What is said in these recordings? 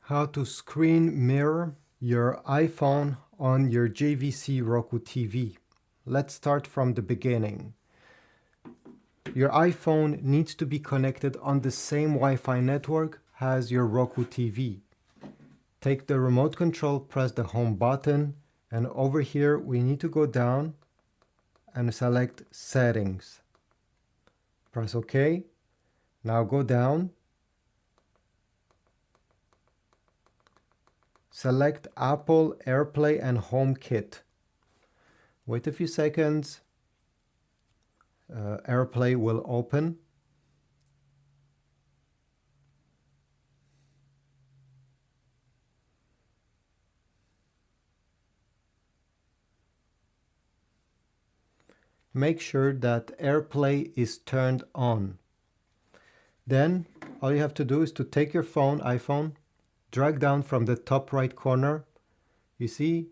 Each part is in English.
How to screen mirror your iPhone on your JVC Roku TV. Let's start from the beginning. Your iPhone needs to be connected on the same Wi-Fi network as your Roku TV. Take the remote control, press the home button, and over here we need to go down and select settings. Press OK. Now go down. Select Apple AirPlay and HomeKit. Wait a few seconds. AirPlay will open. Make sure that AirPlay is turned on. Then all you have to do is to take your iPhone, drag down from the top right corner. You see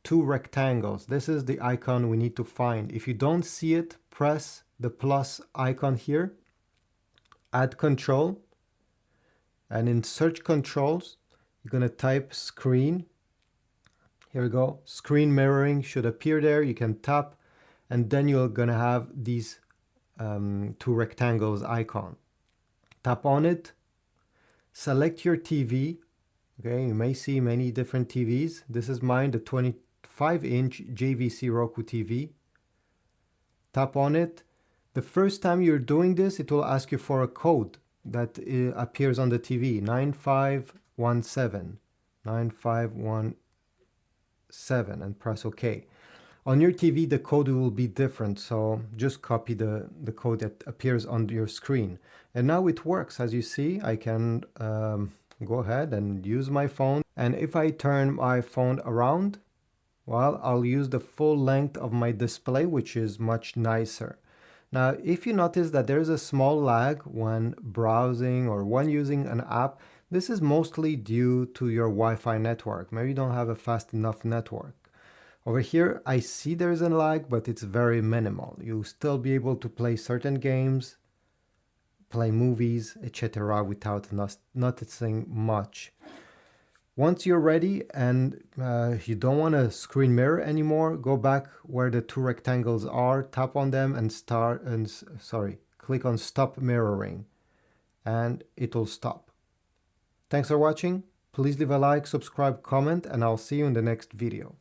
two rectangles. This is the icon we need to find. If you don't see it, press the plus icon here, add control, and in search controls, you're going to type screen. Here we go. Screen mirroring should appear there. You can tap, and then you're going to have these two rectangles icon. Tap on it. Select your TV. Okay, you may see many different TVs. This is mine, the 25-inch JVC Roku TV. Tap on it. The first time you're doing this, it will ask you for a code that appears on the TV, 9517, 9517, and press OK. On your TV, the code will be different, so just copy the code that appears on your screen. And now it works. As you see, I can go ahead and use my phone. And if I turn my phone around, well, I'll use the full length of my display, which is much nicer. Now, if you notice that there's a small lag when browsing or when using an app, this is mostly due to your Wi-Fi network. Maybe you don't have a fast enough network. Over here, I see there's a lag, but it's very minimal. You'll still be able to play certain games, play movies, etc. without noticing much. Once you're ready and you don't want to screen mirror anymore, go back where the two rectangles are, tap on them and click on stop mirroring, and it'll stop. Thanks for watching. Please leave a like, subscribe, comment, and I'll see you in the next video.